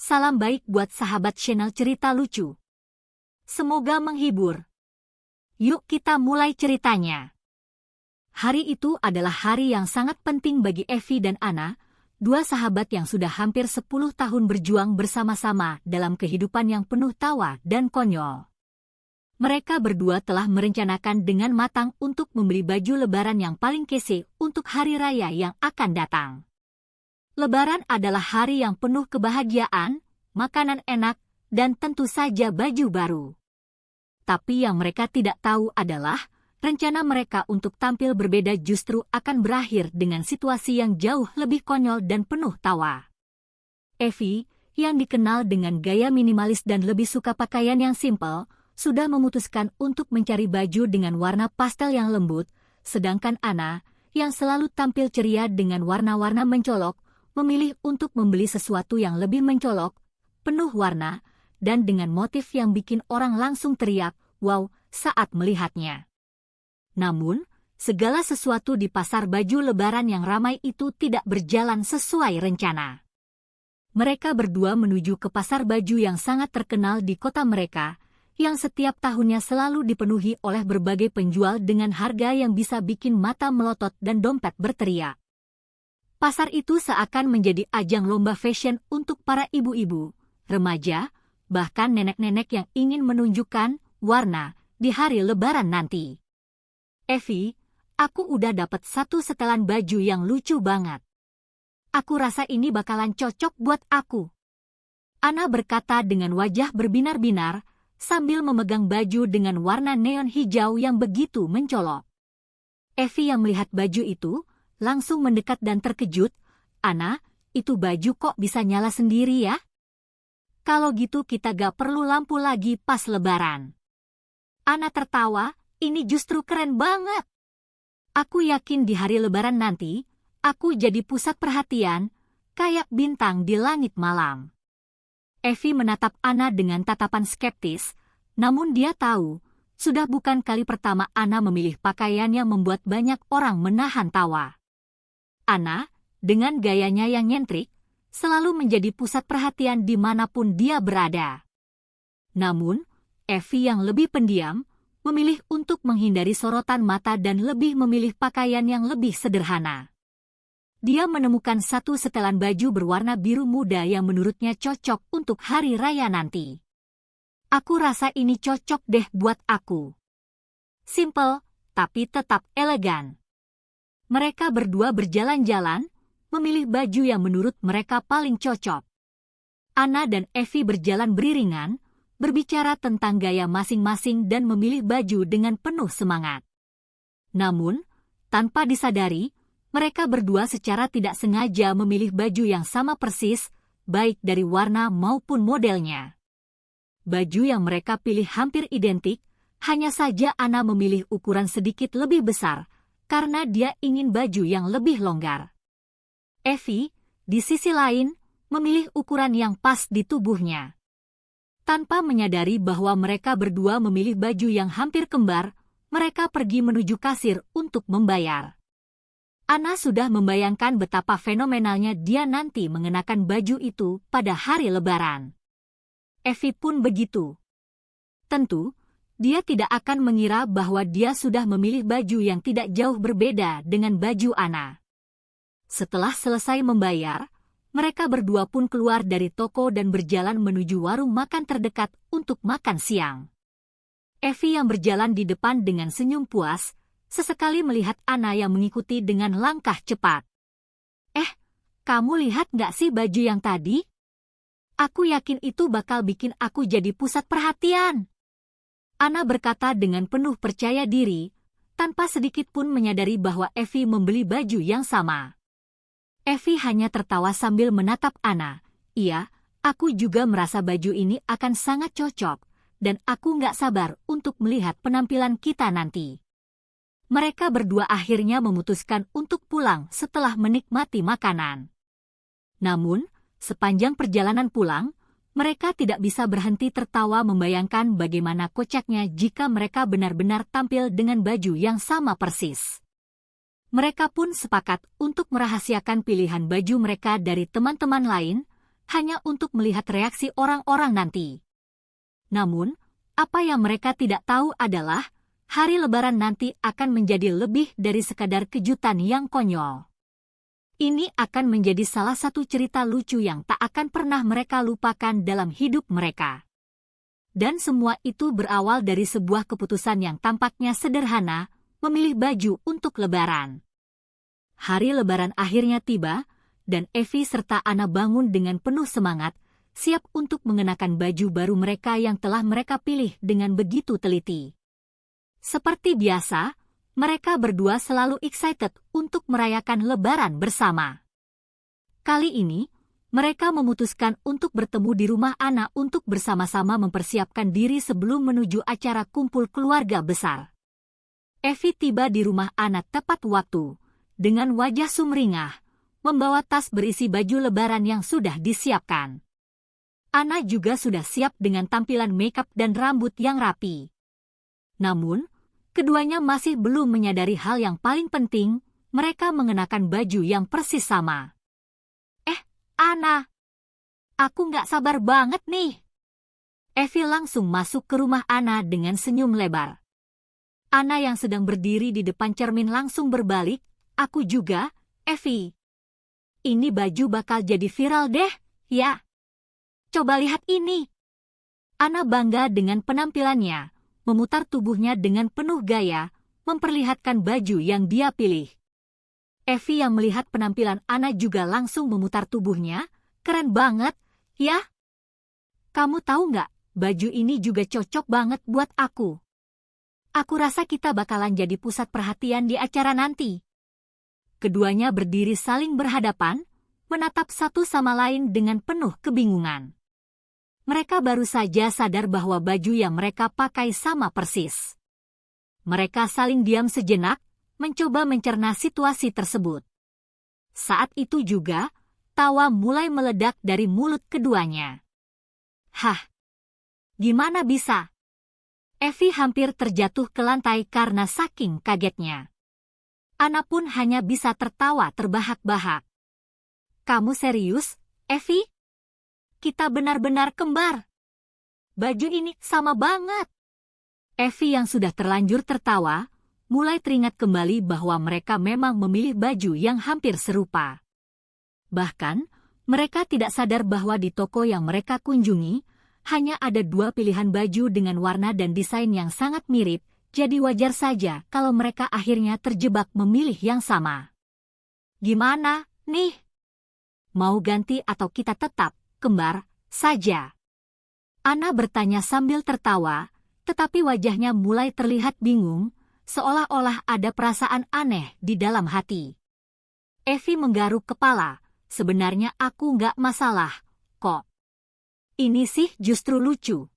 Salam baik buat sahabat channel cerita lucu. Semoga menghibur. Yuk kita mulai ceritanya. Hari itu adalah hari yang sangat penting bagi Evi dan Anna, dua sahabat yang sudah hampir 10 tahun berjuang bersama-sama dalam kehidupan yang penuh tawa dan konyol. Mereka berdua telah merencanakan dengan matang untuk membeli baju lebaran yang paling kece untuk hari raya yang akan datang. Lebaran adalah hari yang penuh kebahagiaan, makanan enak, dan tentu saja baju baru. Tapi yang mereka tidak tahu adalah, rencana mereka untuk tampil berbeda justru akan berakhir dengan situasi yang jauh lebih konyol dan penuh tawa. Evi, yang dikenal dengan gaya minimalis dan lebih suka pakaian yang simpel, sudah memutuskan untuk mencari baju dengan warna pastel yang lembut, sedangkan Anna, yang selalu tampil ceria dengan warna-warna mencolok, memilih untuk membeli sesuatu yang lebih mencolok, penuh warna, dan dengan motif yang bikin orang langsung teriak, wow, saat melihatnya. Namun, segala sesuatu di pasar baju lebaran yang ramai itu tidak berjalan sesuai rencana. Mereka berdua menuju ke pasar baju yang sangat terkenal di kota mereka, yang setiap tahunnya selalu dipenuhi oleh berbagai penjual dengan harga yang bisa bikin mata melotot dan dompet berteriak. Pasar itu seakan menjadi ajang lomba fashion untuk para ibu-ibu, remaja, bahkan nenek-nenek yang ingin menunjukkan warna di hari lebaran nanti. Evi, aku udah dapat satu setelan baju yang lucu banget. Aku rasa ini bakalan cocok buat aku. Anna berkata dengan wajah berbinar-binar, sambil memegang baju dengan warna neon hijau yang begitu mencolok. Evi yang melihat baju itu, langsung mendekat dan terkejut, Anna, itu baju kok bisa nyala sendiri ya? Kalau gitu kita gak perlu lampu lagi pas lebaran. Anna tertawa, ini justru keren banget. Aku yakin di hari lebaran nanti, aku jadi pusat perhatian, kayak bintang di langit malam. Evi menatap Anna dengan tatapan skeptis, namun dia tahu, sudah bukan kali pertama Anna memilih pakaian yang membuat banyak orang menahan tawa. Anna, dengan gayanya yang nyentrik, selalu menjadi pusat perhatian dimanapun dia berada. Namun, Evi yang lebih pendiam, memilih untuk menghindari sorotan mata dan lebih memilih pakaian yang lebih sederhana. Dia menemukan satu setelan baju berwarna biru muda yang menurutnya cocok untuk hari raya nanti. Aku rasa ini cocok deh buat aku. Simple, tapi tetap elegan. Mereka berdua berjalan-jalan, memilih baju yang menurut mereka paling cocok. Anna dan Evi berjalan beriringan, berbicara tentang gaya masing-masing dan memilih baju dengan penuh semangat. Namun, tanpa disadari, mereka berdua secara tidak sengaja memilih baju yang sama persis, baik dari warna maupun modelnya. Baju yang mereka pilih hampir identik, hanya saja Anna memilih ukuran sedikit lebih besar, karena dia ingin baju yang lebih longgar. Evi, di sisi lain, memilih ukuran yang pas di tubuhnya. Tanpa menyadari bahwa mereka berdua memilih baju yang hampir kembar, mereka pergi menuju kasir untuk membayar. Anna sudah membayangkan betapa fenomenalnya dia nanti mengenakan baju itu pada hari lebaran. Evi pun begitu. Tentu, dia tidak akan mengira bahwa dia sudah memilih baju yang tidak jauh berbeda dengan baju Anna. Setelah selesai membayar, mereka berdua pun keluar dari toko dan berjalan menuju warung makan terdekat untuk makan siang. Evi yang berjalan di depan dengan senyum puas, sesekali melihat Anna yang mengikuti dengan langkah cepat. Kamu lihat nggak sih baju yang tadi? Aku yakin itu bakal bikin aku jadi pusat perhatian. Anna berkata dengan penuh percaya diri, tanpa sedikit pun menyadari bahwa Evi membeli baju yang sama. Evi hanya tertawa sambil menatap Anna. Iya, aku juga merasa baju ini akan sangat cocok, dan aku nggak sabar untuk melihat penampilan kita nanti. Mereka berdua akhirnya memutuskan untuk pulang setelah menikmati makanan. Namun, sepanjang perjalanan pulang, mereka tidak bisa berhenti tertawa membayangkan bagaimana kocaknya jika mereka benar-benar tampil dengan baju yang sama persis. Mereka pun sepakat untuk merahasiakan pilihan baju mereka dari teman-teman lain, hanya untuk melihat reaksi orang-orang nanti. Namun, apa yang mereka tidak tahu adalah, hari Lebaran nanti akan menjadi lebih dari sekadar kejutan yang konyol. Ini akan menjadi salah satu cerita lucu yang tak akan pernah mereka lupakan dalam hidup mereka. Dan semua itu berawal dari sebuah keputusan yang tampaknya sederhana, memilih baju untuk Lebaran. Hari Lebaran akhirnya tiba, dan Evie serta Anna bangun dengan penuh semangat, siap untuk mengenakan baju baru mereka yang telah mereka pilih dengan begitu teliti. Seperti biasa, mereka berdua selalu excited untuk merayakan Lebaran bersama. Kali ini, mereka memutuskan untuk bertemu di rumah Anna untuk bersama-sama mempersiapkan diri sebelum menuju acara kumpul keluarga besar. Evie tiba di rumah Anna tepat waktu, dengan wajah sumringah, membawa tas berisi baju Lebaran yang sudah disiapkan. Anna juga sudah siap dengan tampilan makeup dan rambut yang rapi. Namun, keduanya masih belum menyadari hal yang paling penting, mereka mengenakan baju yang persis sama. Anna, aku nggak sabar banget nih. Evie langsung masuk ke rumah Anna dengan senyum lebar. Anna yang sedang berdiri di depan cermin langsung berbalik, aku juga, Evie. Ini baju bakal jadi viral deh, ya. Coba lihat ini. Anna bangga dengan penampilannya, memutar tubuhnya dengan penuh gaya, memperlihatkan baju yang dia pilih. Evie yang melihat penampilan Anna juga langsung memutar tubuhnya, keren banget, ya. Kamu tahu nggak, baju ini juga cocok banget buat aku. Aku rasa kita bakalan jadi pusat perhatian di acara nanti. Keduanya berdiri saling berhadapan, menatap satu sama lain dengan penuh kebingungan. Mereka baru saja sadar bahwa baju yang mereka pakai sama persis. Mereka saling diam sejenak, mencoba mencerna situasi tersebut. Saat itu juga, tawa mulai meledak dari mulut keduanya. Hah? Gimana bisa? Evie hampir terjatuh ke lantai karena saking kagetnya. Anna pun hanya bisa tertawa terbahak-bahak. Kamu serius, Evie? Kita benar-benar kembar. Baju ini sama banget. Evie yang sudah terlanjur tertawa, mulai teringat kembali bahwa mereka memang memilih baju yang hampir serupa. Bahkan, mereka tidak sadar bahwa di toko yang mereka kunjungi, hanya ada dua pilihan baju dengan warna dan desain yang sangat mirip, jadi wajar saja kalau mereka akhirnya terjebak memilih yang sama. Gimana, nih? Mau ganti atau kita tetap kembar saja? Anna bertanya sambil tertawa, tetapi wajahnya mulai terlihat bingung, seolah-olah ada perasaan aneh di dalam hati. Evie menggaruk kepala, sebenarnya aku nggak masalah, kok. Ini sih justru lucu.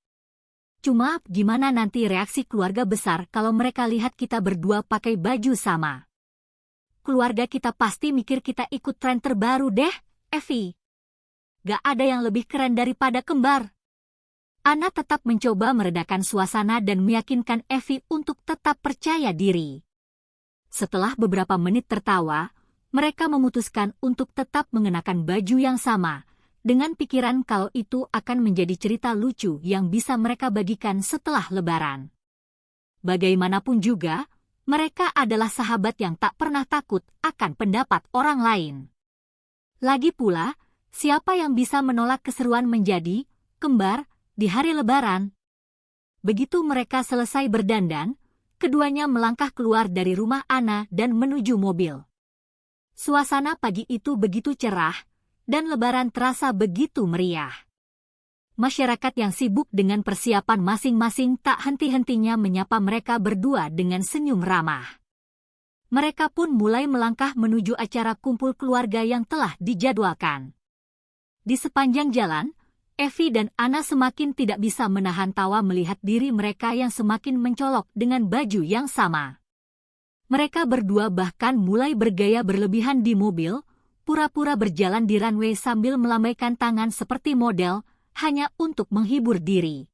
Cuma gimana nanti reaksi keluarga besar kalau mereka lihat kita berdua pakai baju sama? Keluarga kita pasti mikir kita ikut tren terbaru deh, Evie. Gak ada yang lebih keren daripada kembar. Anna tetap mencoba meredakan suasana dan meyakinkan Evie untuk tetap percaya diri. Setelah beberapa menit tertawa, mereka memutuskan untuk tetap mengenakan baju yang sama, dengan pikiran kalau itu akan menjadi cerita lucu yang bisa mereka bagikan setelah Lebaran. Bagaimanapun juga, mereka adalah sahabat yang tak pernah takut akan pendapat orang lain. Lagi pula, siapa yang bisa menolak keseruan menjadi kembar di hari Lebaran? Begitu mereka selesai berdandan, keduanya melangkah keluar dari rumah Anna dan menuju mobil. Suasana pagi itu begitu cerah, dan Lebaran terasa begitu meriah. Masyarakat yang sibuk dengan persiapan masing-masing tak henti-hentinya menyapa mereka berdua dengan senyum ramah. Mereka pun mulai melangkah menuju acara kumpul keluarga yang telah dijadwalkan. Di sepanjang jalan, Evie dan Anna semakin tidak bisa menahan tawa melihat diri mereka yang semakin mencolok dengan baju yang sama. Mereka berdua bahkan mulai bergaya berlebihan di mobil, pura-pura berjalan di runway sambil melambaikan tangan seperti model, hanya untuk menghibur diri.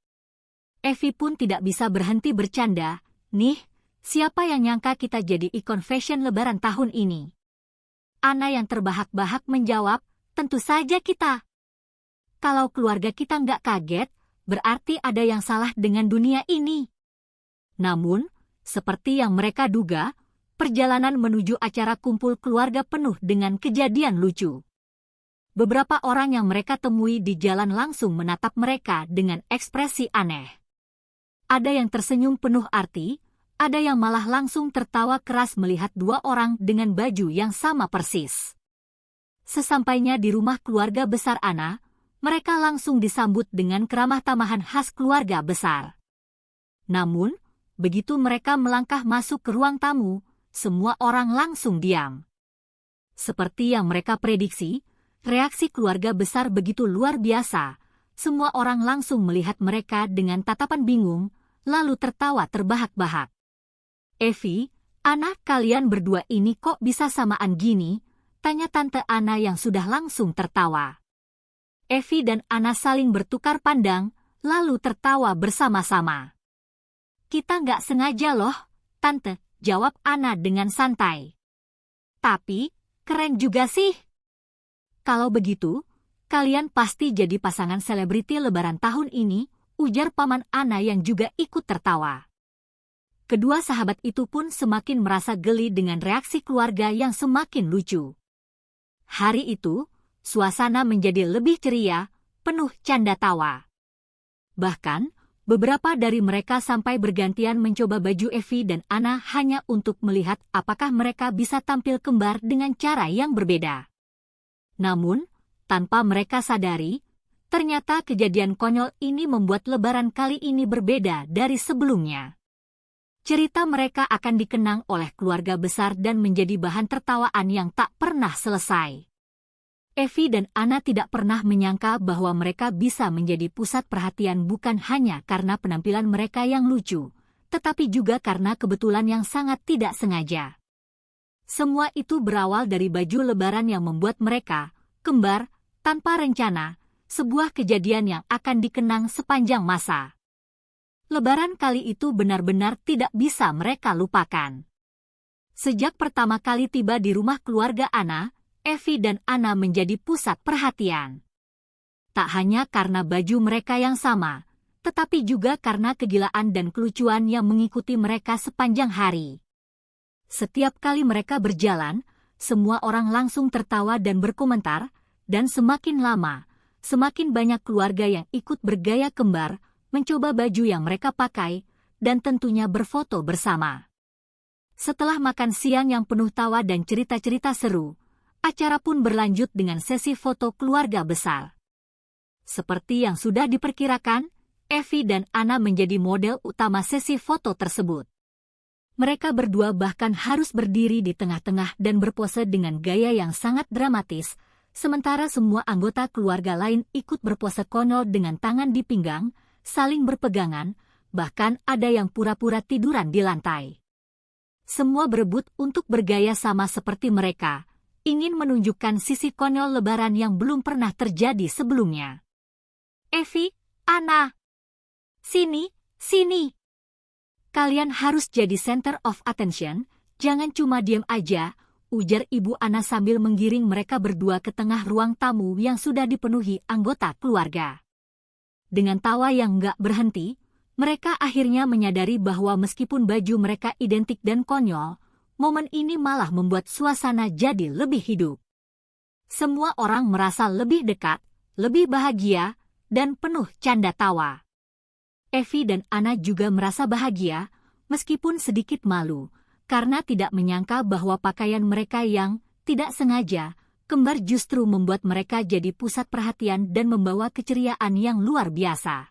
Evie pun tidak bisa berhenti bercanda, nih, siapa yang nyangka kita jadi ikon fashion Lebaran tahun ini? Anna yang terbahak-bahak menjawab, tentu saja kita. Kalau keluarga kita nggak kaget, berarti ada yang salah dengan dunia ini. Namun, seperti yang mereka duga, perjalanan menuju acara kumpul keluarga penuh dengan kejadian lucu. Beberapa orang yang mereka temui di jalan langsung menatap mereka dengan ekspresi aneh. Ada yang tersenyum penuh arti, ada yang malah langsung tertawa keras melihat dua orang dengan baju yang sama persis. Sesampainya di rumah keluarga besar Anna, mereka langsung disambut dengan keramah tamahan khas keluarga besar. Namun, begitu mereka melangkah masuk ke ruang tamu, semua orang langsung diam. Seperti yang mereka prediksi, reaksi keluarga besar begitu luar biasa. Semua orang langsung melihat mereka dengan tatapan bingung, lalu tertawa terbahak-bahak. Evie, Anna, kalian berdua ini kok bisa samaan gini? Tanya Tante Anna yang sudah langsung tertawa. Evie dan Anna saling bertukar pandang, lalu tertawa bersama-sama. Kita nggak sengaja loh, Tante, jawab Anna dengan santai. Tapi, keren juga sih. Kalau begitu, kalian pasti jadi pasangan selebriti lebaran tahun ini, ujar paman Anna yang juga ikut tertawa. Kedua sahabat itu pun semakin merasa geli dengan reaksi keluarga yang semakin lucu. Hari itu, suasana menjadi lebih ceria, penuh canda tawa. Bahkan, beberapa dari mereka sampai bergantian mencoba baju Evie dan Anna hanya untuk melihat apakah mereka bisa tampil kembar dengan cara yang berbeda. Namun, tanpa mereka sadari, ternyata kejadian konyol ini membuat lebaran kali ini berbeda dari sebelumnya. Cerita mereka akan dikenang oleh keluarga besar dan menjadi bahan tertawaan yang tak pernah selesai. Evie dan Anna tidak pernah menyangka bahwa mereka bisa menjadi pusat perhatian bukan hanya karena penampilan mereka yang lucu, tetapi juga karena kebetulan yang sangat tidak sengaja. Semua itu berawal dari baju lebaran yang membuat mereka kembar tanpa rencana, sebuah kejadian yang akan dikenang sepanjang masa. Lebaran kali itu benar-benar tidak bisa mereka lupakan. Sejak pertama kali tiba di rumah keluarga Anna, Evie dan Anna menjadi pusat perhatian. Tak hanya karena baju mereka yang sama, tetapi juga karena kegilaan dan kelucuan yang mengikuti mereka sepanjang hari. Setiap kali mereka berjalan, semua orang langsung tertawa dan berkomentar, dan semakin lama, semakin banyak keluarga yang ikut bergaya kembar, mencoba baju yang mereka pakai, dan tentunya berfoto bersama. Setelah makan siang yang penuh tawa dan cerita-cerita seru, acara pun berlanjut dengan sesi foto keluarga besar. Seperti yang sudah diperkirakan, Evie dan Anna menjadi model utama sesi foto tersebut. Mereka berdua bahkan harus berdiri di tengah-tengah dan berpose dengan gaya yang sangat dramatis, sementara semua anggota keluarga lain ikut berpose konyol dengan tangan di pinggang, saling berpegangan, bahkan ada yang pura-pura tiduran di lantai. Semua berebut untuk bergaya sama seperti mereka, ingin menunjukkan sisi konyol lebaran yang belum pernah terjadi sebelumnya. Evie, Anna, sini, sini. Kalian harus jadi center of attention, jangan cuma diam aja, ujar Ibu Anna sambil menggiring mereka berdua ke tengah ruang tamu yang sudah dipenuhi anggota keluarga. Dengan tawa yang nggak berhenti, mereka akhirnya menyadari bahwa meskipun baju mereka identik dan konyol, momen ini malah membuat suasana jadi lebih hidup. Semua orang merasa lebih dekat, lebih bahagia, dan penuh canda tawa. Evie dan Anna juga merasa bahagia, meskipun sedikit malu, karena tidak menyangka bahwa pakaian mereka yang tidak sengaja kembar justru membuat mereka jadi pusat perhatian dan membawa keceriaan yang luar biasa.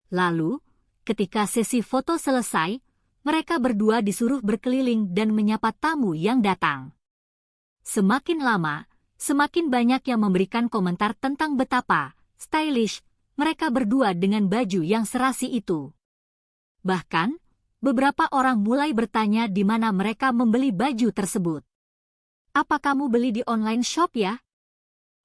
Lalu, ketika sesi foto selesai, mereka berdua disuruh berkeliling dan menyapa tamu yang datang. Semakin lama, semakin banyak yang memberikan komentar tentang betapa stylish mereka berdua dengan baju yang serasi itu. Bahkan, beberapa orang mulai bertanya di mana mereka membeli baju tersebut. Apa kamu beli di online shop ya?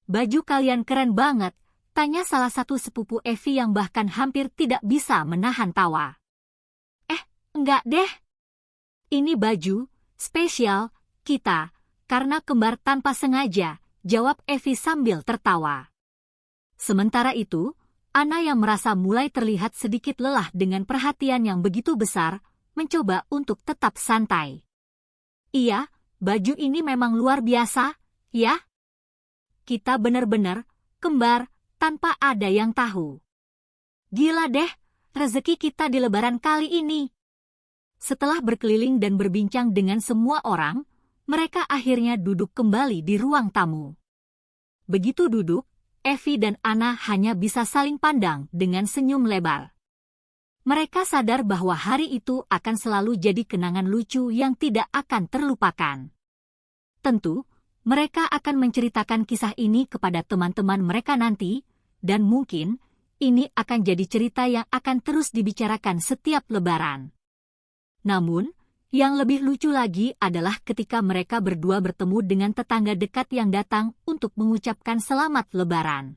Baju kalian keren banget, tanya salah satu sepupu Evie yang bahkan hampir tidak bisa menahan tawa. Enggak deh. Ini baju spesial kita, karena kembar tanpa sengaja, jawab Evie sambil tertawa. Sementara itu, Anna yang merasa mulai terlihat sedikit lelah dengan perhatian yang begitu besar, mencoba untuk tetap santai. Iya, baju ini memang luar biasa, ya? Kita benar-benar kembar tanpa ada yang tahu. Gila deh, rezeki kita di Lebaran kali ini. Setelah berkeliling dan berbincang dengan semua orang, mereka akhirnya duduk kembali di ruang tamu. Begitu duduk, Evie dan Anna hanya bisa saling pandang dengan senyum lebar. Mereka sadar bahwa hari itu akan selalu jadi kenangan lucu yang tidak akan terlupakan. Tentu, mereka akan menceritakan kisah ini kepada teman-teman mereka nanti, dan mungkin ini akan jadi cerita yang akan terus dibicarakan setiap Lebaran. Namun, yang lebih lucu lagi adalah ketika mereka berdua bertemu dengan tetangga dekat yang datang untuk mengucapkan selamat Lebaran.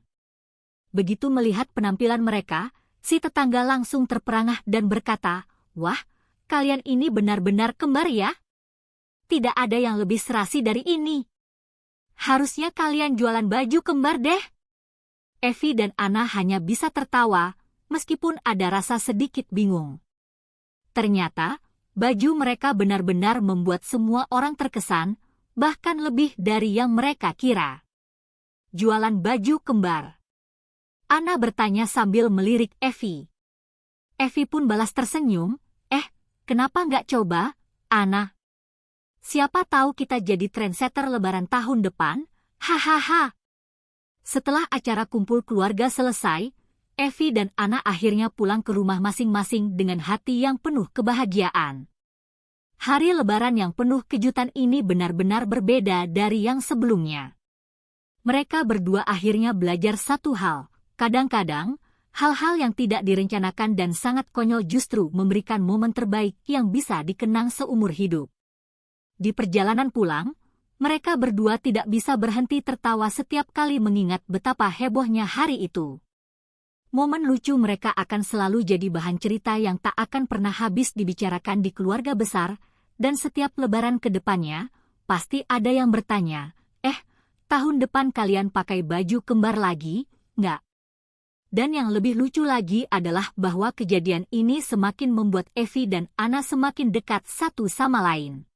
Begitu melihat penampilan mereka, si tetangga langsung terperangah dan berkata, "Wah, kalian ini benar-benar kembar ya? Tidak ada yang lebih serasi dari ini. Harusnya kalian jualan baju kembar deh." Evie dan Anna hanya bisa tertawa, meskipun ada rasa sedikit bingung. Ternyata, baju mereka benar-benar membuat semua orang terkesan, bahkan lebih dari yang mereka kira. Jualan baju kembar. Anna bertanya sambil melirik Evie. Evie pun balas tersenyum, kenapa nggak coba, Anna? Siapa tahu kita jadi trendsetter Lebaran tahun depan, hahaha. Setelah acara kumpul keluarga selesai, Evie dan Anna akhirnya pulang ke rumah masing-masing dengan hati yang penuh kebahagiaan. Hari Lebaran yang penuh kejutan ini benar-benar berbeda dari yang sebelumnya. Mereka berdua akhirnya belajar satu hal. Kadang-kadang, hal-hal yang tidak direncanakan dan sangat konyol justru memberikan momen terbaik yang bisa dikenang seumur hidup. Di perjalanan pulang, mereka berdua tidak bisa berhenti tertawa setiap kali mengingat betapa hebohnya hari itu. Momen lucu mereka akan selalu jadi bahan cerita yang tak akan pernah habis dibicarakan di keluarga besar, dan setiap Lebaran ke depannya, pasti ada yang bertanya, tahun depan kalian pakai baju kembar lagi, nggak? Dan yang lebih lucu lagi adalah bahwa kejadian ini semakin membuat Evie dan Anna semakin dekat satu sama lain.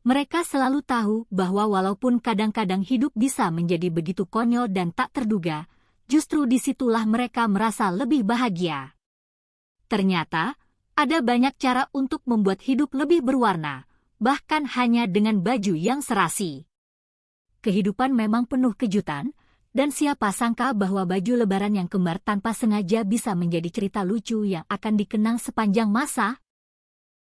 Mereka selalu tahu bahwa walaupun kadang-kadang hidup bisa menjadi begitu konyol dan tak terduga, justru disitulah mereka merasa lebih bahagia. Ternyata, ada banyak cara untuk membuat hidup lebih berwarna, bahkan hanya dengan baju yang serasi. Kehidupan memang penuh kejutan, dan siapa sangka bahwa baju Lebaran yang kembar tanpa sengaja bisa menjadi cerita lucu yang akan dikenang sepanjang masa.